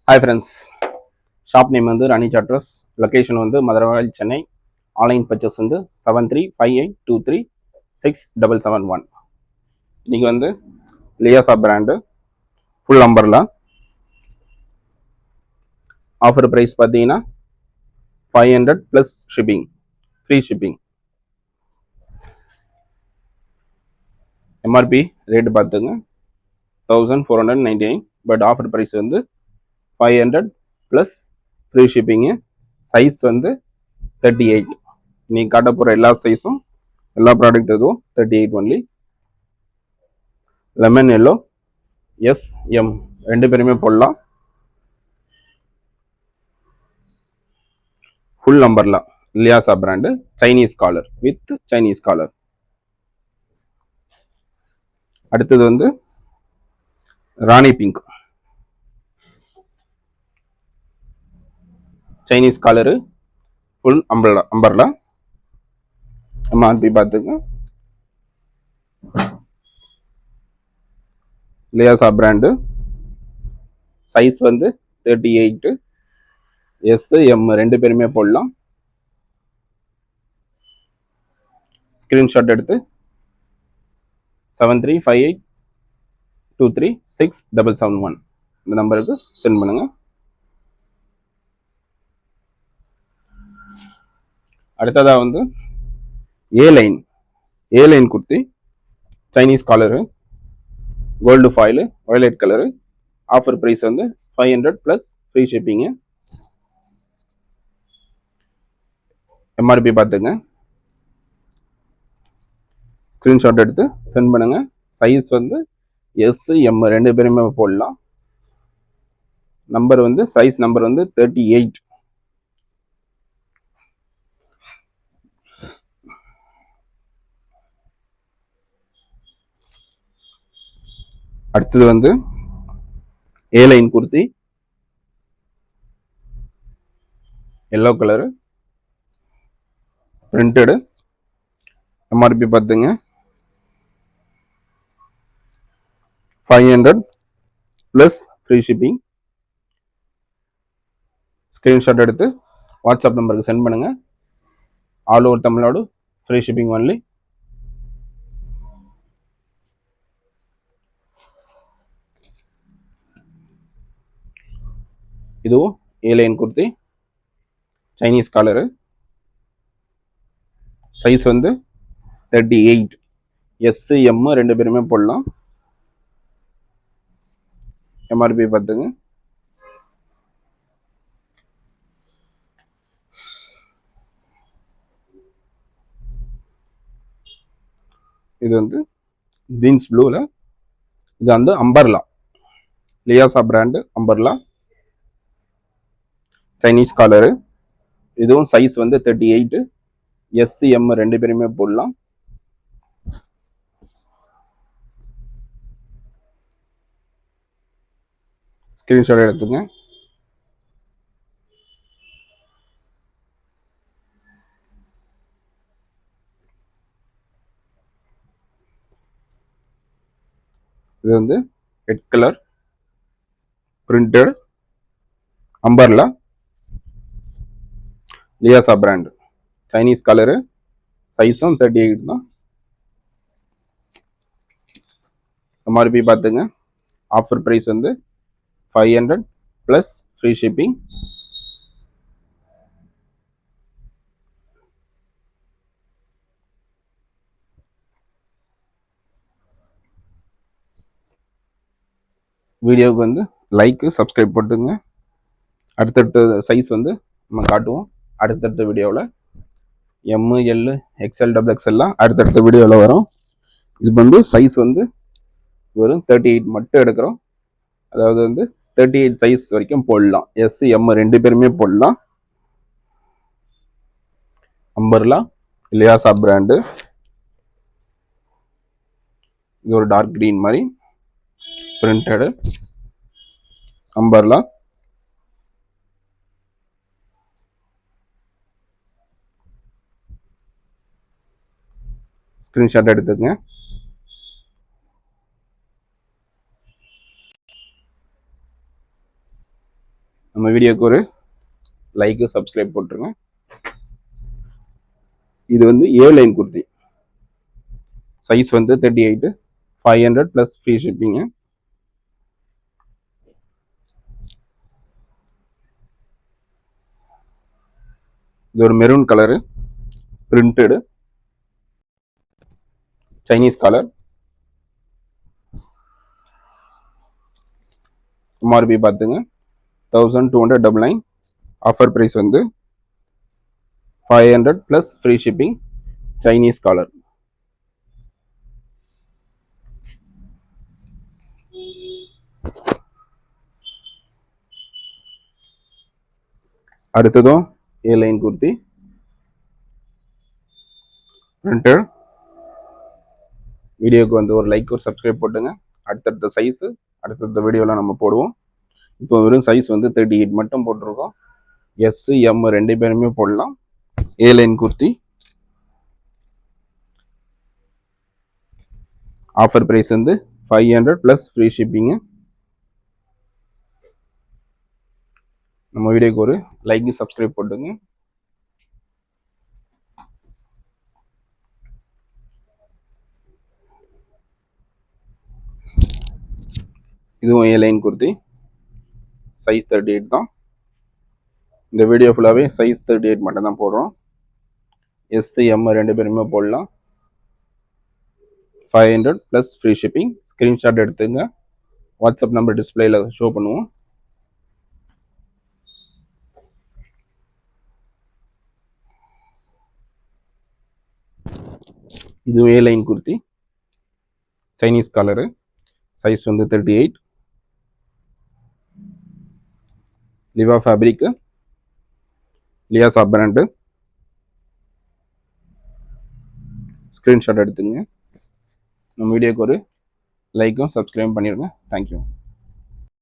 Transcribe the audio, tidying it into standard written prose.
Hi friends, shop name வந்து Rani Charters, location வந்து Maduravoyal Chennai, online purchase வந்து 7358236771. இன்னைக்கு வந்து Liyasa brand full umbrella offer price பார்த்தீங்கன்னா 500 plus shipping, free shipping. MRP rate பார்த்துங்க 1499, பட் ஆஃபர் ப்ரைஸ் வந்து 500 ப்ளஸ் ஃப்ரீ ஷிப்பிங்கு. சைஸ் வந்து 38. நீ காட்ட போகிற எல்லா சைஸும் எல்லா ப்ராடக்ட் எதுவும் 38 only. Lemon yellow S M ரெண்டு பேருமே போடலாம். ஃபுல் நம்பர்ல Liyasa brand, Chinese collar with Chinese collar. அடுத்தது வந்து rani pink, Chinese collar, full umbrella. MRP பார்த்துங்க. லியாசா பிராண்டு, சைஸ் வந்து 38, எஸ் எம் ரெண்டு பேருமே போடலாம். ஸ்கிரீன்ஷாட் எடுத்து 7358236771 இந்த நம்பருக்கு சென்ட் பண்ணுங்க. அடுத்ததா வந்து A line kurti, Chinese collar, gold foil, violet colour. Offer price வந்து 500 ப்ளஸ் ஃப்ரீ ஷிப்பிங்கு. எம்ஆர்பி பார்த்துங்க. ஸ்க்ரீன்ஷாட் எடுத்து சென்ட் பண்ணுங்க. சைஸ் வந்து எஸ் எம் ரெண்டு பேருமே போடலாம். நம்பர் வந்து சைஸ் நம்பர் வந்து 38. அடுத்தது வந்து A line kurti, yellow colour, printed. MRP பார்த்துங்க 500 ப்ளஸ் ஃப்ரீ ஷிப்பிங். ஸ்க்ரீன்ஷாட் எடுத்து வாட்ஸ்அப் நம்பருக்கு சென்ட் பண்ணுங்க. All over Tamil Nadu free shipping only. இதுவும் A line kurti, Chinese collar, size வந்து 38, எஸ் எம் ரெண்டு பேருமே போடலாம். எம்ஆர்பி பார்த்துங்க. இது வந்து ஜீன்ஸ் ப்ளூவில், இது வந்து umbrella, Liyasa brand umbrella, Chinese collar. இதுவும் சைஸ் வந்து 38, எஸ் எம் ரெண்டு பேருமே போடலாம். ஸ்கிரீன்ஷாட் எடுத்துங்க. இது வந்து red colour printed umbrella, Liyasa brand, Chinese collar, சைஸும் 38 தான். எம்ஆர்பி பார்த்துங்க. ஆஃபர் ப்ரைஸ் வந்து 500 ப்ளஸ் ஃப்ரீ ஷிப்பிங். வீடியோவுக்கு வந்து லைக்கு சப்ஸ்கிரைப் போட்டுங்க. அடுத்தடுத்த சைஸ் வந்து நம்ம காட்டுவோம் அடுத்தடுத்த வீடியோவில். எம்மு எல்லு எக்ஸ்எல் டபுள் எக்ஸ்எல்லாம் அடுத்தடுத்த வீடியோவில் வரும். இது வந்து சைஸ் வந்து வெறும் 38 மட்டும் எடுக்கிறோம். அதாவது வந்து 38 சைஸ் வரைக்கும் போடலாம். எஸ் எம் ரெண்டு பேருமே போடலாம். Umbrella, Liyasa brand. இது ஒரு டார்க் கிரீன் மாதிரி பிரிண்டடு அம்பர்லா. ஸ்கிரீன்ஷாட் எடுத்துக்கங்க. நம்ம வீடியோக்கு ஒரு லைக் சப்ஸ்கிரைப் போட்டுருங்க. இது வந்து ஏ லைன் குர்த்தி, சைஸ் வந்து 38, 500 + ஃப்ரீ ஷிப்பிங்கு. இது ஒரு maroon colour, printed, Chinese colour. MRP பார்த்துங்க 1299. ஆஃபர் ப்ரைஸ் வந்து 500 + ஃப்ரீ ஷிப்பிங், சைனீஸ் காலர். அடுத்ததும் ஏ லைன் குர்த்தி, பிரிண்டட். வீடியோக்கு வந்து ஒரு லைக் ஒரு சப்ஸ்கிரைப் போட்டுங்க. அடுத்தடுத்த சைஸு அடுத்தடுத்த வீடியோவில் நம்ம போடுவோம். இப்போ வெறும் சைஸ் வந்து 38 மட்டும் போட்டிருக்கோம். எஸ் எம் 2 பேருமே போடலாம். ஏ லைன் குர்த்தி, ஆஃபர் ப்ரைஸ் வந்து 500 + ஃப்ரீ ஷிப்பிங்கு. நம்ம வீடியோக்கு ஒரு லைக் சப்ஸ்கிரைப் போட்டுங்க. இதுவும் ஏ லைன் குர்த்தி, சைஸ் 38 தான். இந்த வீடியோ ஃபுல்லாகவே சைஸ் 38 மட்டும் தான் போடுறோம். எஸ் எம் 2 பேருமே போடலாம். 500 + ஃப்ரீ ஷிப்பிங். ஸ்க்ரீன்ஷாட் எடுத்துங்க. வாட்ஸ்அப் நம்பர் டிஸ்பிளேல ஷோ பண்ணுவோம். இது A line kurti, Chinese collar, size வந்து 38. Liva fabric, Liyasa brand. Screenshot எடுத்துங்க. நம்ம வீடியோக்கு ஒரு லைக்கும் சப்ஸ்கிரைப் பண்ணிடுங்க. தேங்க்யூ.